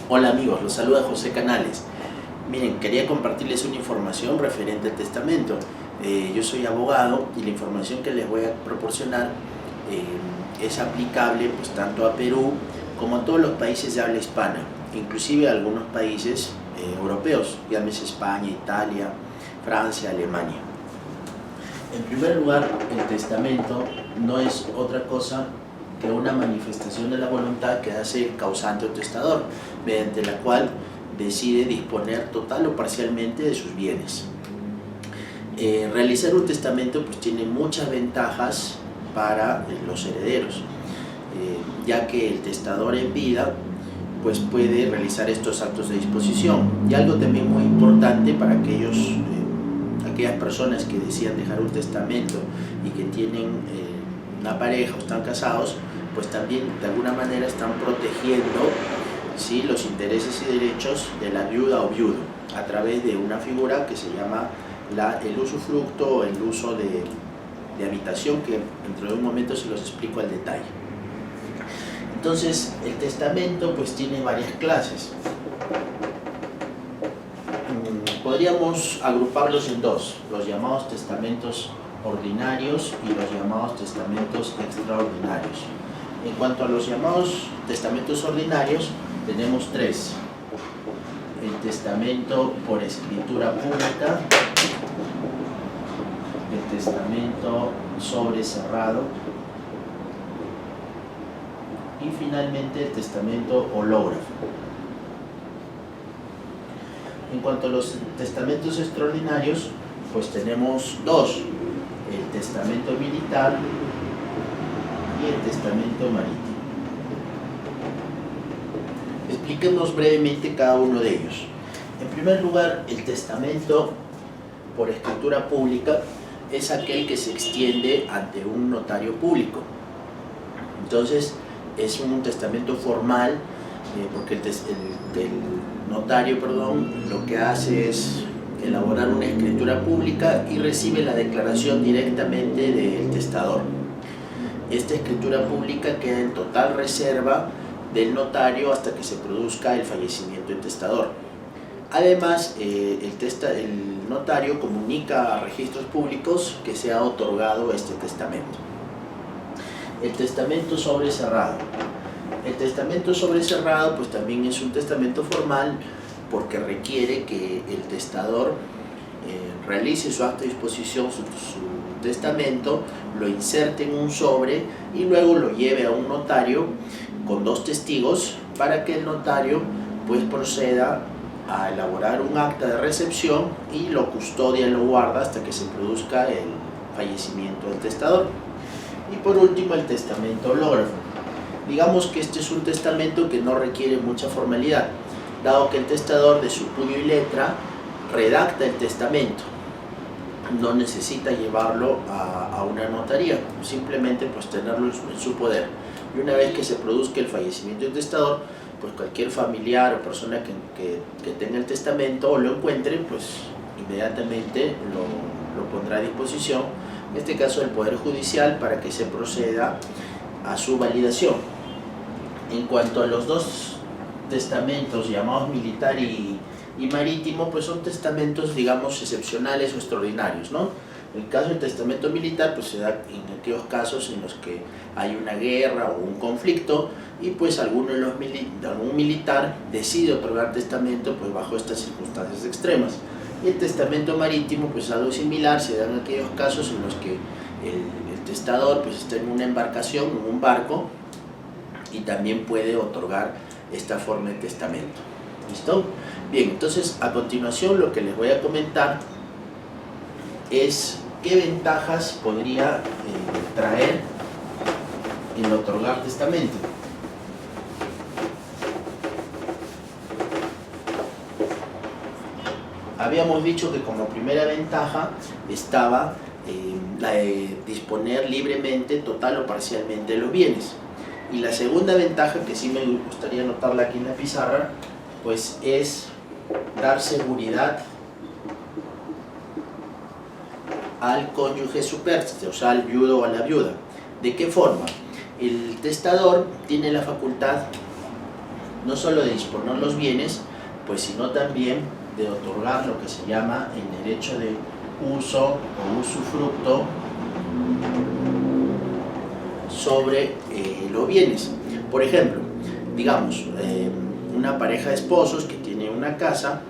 Hola amigos, los saluda José Canales. Miren, quería compartirles una información referente al testamento. Yo soy abogado y la información que les voy a proporcionar es aplicable pues, tanto a Perú como a todos los países de habla hispana, inclusive a algunos países europeos, llámese España, Italia, Francia, Alemania. En primer lugar, el testamento no es otra cosa que una manifestación de la voluntad que hace el causante o testador, mediante la cual decide disponer total o parcialmente de sus bienes. Realizar un testamento pues, tiene muchas ventajas para los herederos, ya que el testador en vida pues, puede realizar estos actos de disposición. Y algo también muy importante para aquellas personas que decían dejar un testamento y que tienen una pareja o están casados, pues también de alguna manera están protegiendo, ¿sí?, los intereses y derechos de la viuda o viudo a través de una figura que se llama el usufructo o el uso de habitación, que dentro de un momento se los explico al detalle. Entonces, el testamento pues tiene varias clases. Podríamos agruparlos en dos, los llamados testamentos ordinarios y los llamados testamentos extraordinarios. En cuanto a los llamados testamentos ordinarios, tenemos tres: el testamento por escritura pública, el testamento sobre cerrado y finalmente el testamento hológrafo. En cuanto a los testamentos extraordinarios, pues tenemos dos: el testamento militar y el testamento marítimo. Expliquemos brevemente cada uno de ellos. En primer lugar, el testamento por escritura pública es aquel que se extiende ante un notario público. Entonces, es un testamento formal, porque el notario, lo que hace es elaborar una escritura pública y recibe la declaración directamente del testador. Esta escritura pública queda en total reserva del notario hasta que se produzca el fallecimiento del testador. Además, el notario comunica a registros públicos que se ha otorgado este testamento. El testamento sobre cerrado. El testamento sobre cerrado pues también es un testamento formal, porque requiere que el testador realice su acta de disposición, su testamento, lo inserte en un sobre y luego lo lleve a un notario con dos testigos para que el notario pues proceda a elaborar un acta de recepción y lo custodia y lo guarda hasta que se produzca el fallecimiento del testador. Y por último, el testamento hológrafo. Digamos que este es un testamento que no requiere mucha formalidad, dado que el testador de su puño y letra redacta el testamento. No necesita llevarlo a una notaría, simplemente pues tenerlo en su poder. Y una vez que se produzca el fallecimiento del testador, pues cualquier familiar o persona que tenga el testamento o lo encuentre, pues inmediatamente lo pondrá a disposición, en este caso del Poder Judicial, para que se proceda a su validación. En cuanto a los dos testamentos llamados militar y marítimo, pues son testamentos, digamos, excepcionales o extraordinarios, ¿no? El caso del testamento militar pues se da en aquellos casos en los que hay una guerra o un conflicto y pues algún militar decide otorgar testamento pues bajo estas circunstancias extremas. Y el testamento marítimo pues algo similar, se da en aquellos casos en los que el testador pues está en una embarcación, en un barco, y también puede otorgar esta forma de testamento. ¿Listo? Bien, entonces a continuación lo que les voy a comentar es qué ventajas podría traer el otorgar testamento. Habíamos dicho que como primera ventaja estaba la de disponer libremente, total o parcialmente de los bienes. Y la segunda ventaja, que sí me gustaría anotarla aquí en la pizarra, pues es dar seguridad al cónyuge supérstite, o sea, al viudo o a la viuda. ¿De qué forma? El testador tiene la facultad no solo de disponer los bienes, pues sino también de otorgar lo que se llama el derecho de uso o usufructo sobre los bienes. Por ejemplo, digamos, una pareja de esposos que tiene una casa,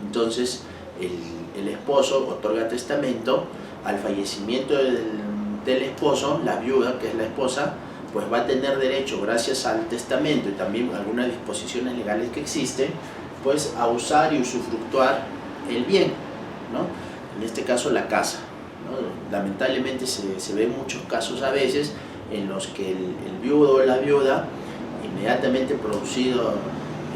entonces el esposo otorga testamento. Al fallecimiento del esposo, la viuda, que es la esposa, pues va a tener derecho, gracias al testamento y también algunas disposiciones legales que existen, pues a usar y usufructuar el bien, ¿no? En este caso la casa, ¿no? Lamentablemente se ven muchos casos a veces en los que el viudo o la viuda, inmediatamente producido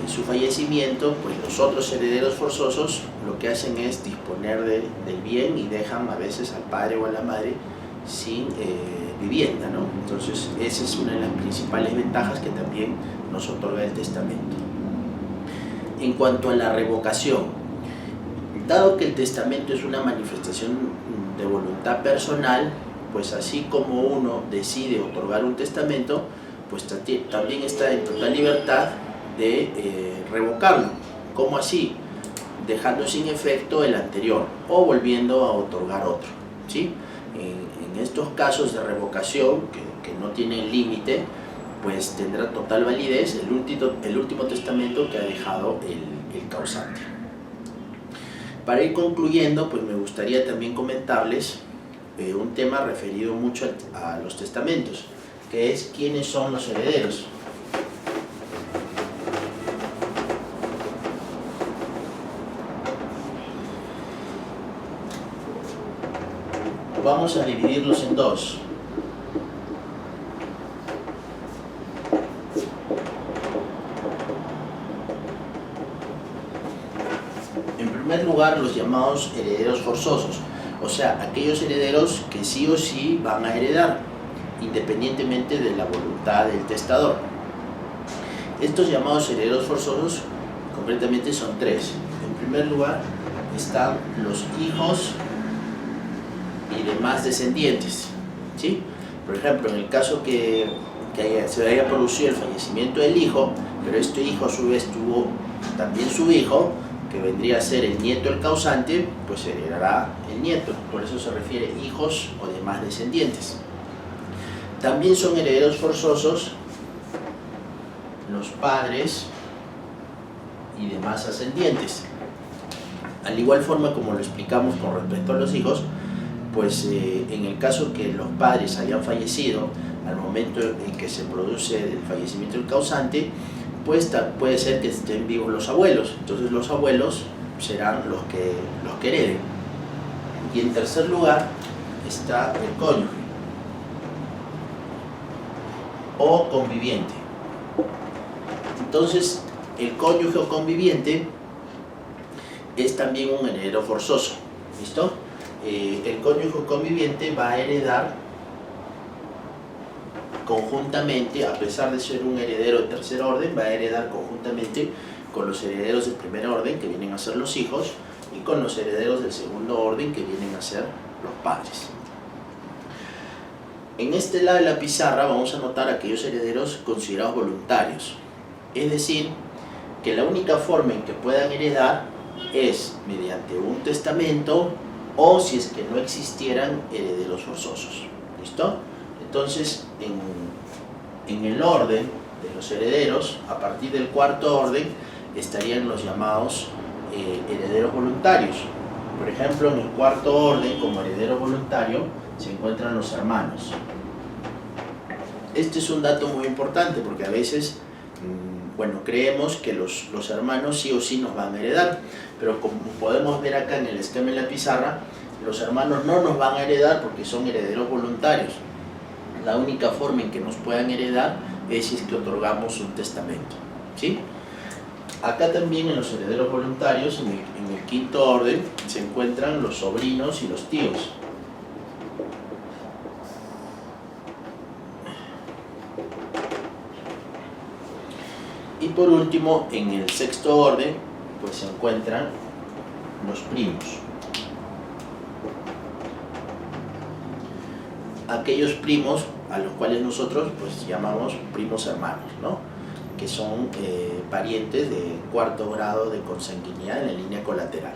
su fallecimiento, pues los otros herederos forzosos lo que hacen es disponer del bien y dejan a veces al padre o a la madre sin vivienda, ¿no? Entonces esa es una de las principales ventajas que también nos otorga el testamento. En cuanto a la revocación, dado que el testamento es una manifestación de voluntad personal, pues así como uno decide otorgar un testamento, pues también está en total libertad de revocarlo. ¿Cómo así? Dejando sin efecto el anterior o volviendo a otorgar otro, ¿sí? En estos casos de revocación que no tienen límite, pues tendrá total validez el último testamento que ha dejado el causante. Para ir concluyendo, pues me gustaría también comentarles un tema referido mucho a los testamentos, que es quiénes son los herederos. Vamos a dividirlos en dos. En primer lugar, los llamados herederos forzosos, o sea, aquellos herederos que sí o sí van a heredar, independientemente de la voluntad del testador. Estos llamados herederos forzosos, concretamente son tres. En primer lugar, están los hijos y demás descendientes, ¿sí? Por ejemplo, en el caso que se haya producido el fallecimiento del hijo, pero este hijo a su vez tuvo también su hijo, que vendría a ser el nieto del causante, pues heredará el nieto. Por eso se refiere hijos o demás descendientes. También son herederos forzosos los padres y demás ascendientes. Al igual forma como lo explicamos con respecto a los hijos, pues en el caso que los padres hayan fallecido al momento en que se produce el fallecimiento del causante, pues puede ser que estén vivos los abuelos. Entonces los abuelos serán los que hereden. Y en tercer lugar está el cónyuge o conviviente. Entonces el cónyuge o conviviente es también un heredero forzoso. ¿Listo? El cónyuge o conviviente va a heredar conjuntamente, a pesar de ser un heredero de tercer orden, va a heredar conjuntamente con los herederos del primer orden, que vienen a ser los hijos, y con los herederos del segundo orden, que vienen a ser los padres. En este lado de la pizarra vamos a notar aquellos herederos considerados voluntarios, es decir, que la única forma en que puedan heredar es mediante un testamento o si es que no existieran herederos forzosos. ¿Listo? Entonces, en el orden de los herederos, a partir del cuarto orden, estarían los llamados herederos voluntarios. Por ejemplo, en el cuarto orden, como heredero voluntario, se encuentran los hermanos. Este es un dato muy importante porque a veces, bueno, creemos que los hermanos sí o sí nos van a heredar, pero como podemos ver acá en el esquema en la pizarra, los hermanos no nos van a heredar porque son herederos voluntarios. La única forma en que nos puedan heredar es si es que otorgamos un testamento, ¿sí? Acá también en los herederos voluntarios, en el quinto orden, se encuentran los sobrinos y los tíos. Y por último, en el sexto orden, pues se encuentran los primos. Aquellos primos a los cuales nosotros pues llamamos primos hermanos, ¿no? que son parientes de cuarto grado de consanguinidad en la línea colateral.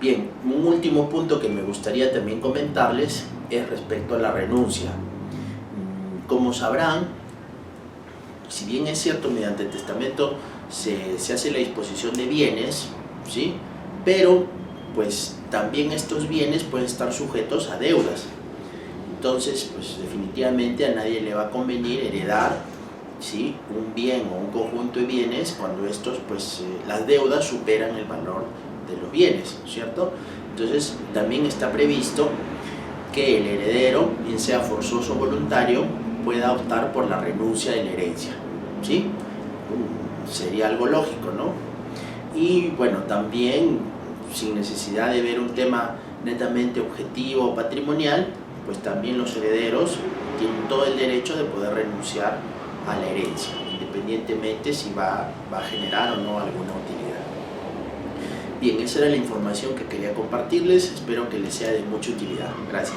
Bien, un último punto que me gustaría también comentarles es respecto a la renuncia. Como sabrán, si bien es cierto, mediante el testamento se hace la disposición de bienes, ¿sí? Pero pues también estos bienes pueden estar sujetos a deudas. Entonces, pues definitivamente a nadie le va a convenir heredar, ¿sí?, un bien o un conjunto de bienes cuando estos, pues las deudas superan el valor de los bienes, ¿cierto? Entonces también está previsto que el heredero, bien sea forzoso o voluntario, pueda optar por la renuncia de la herencia, ¿sí? Sería algo lógico, ¿no? Y bueno, también sin necesidad de ver un tema netamente objetivo o patrimonial, pues también los herederos tienen todo el derecho de poder renunciar a la herencia, independientemente si va a generar o no alguna utilidad. Bien, esa era la información que quería compartirles, espero que les sea de mucha utilidad. Gracias.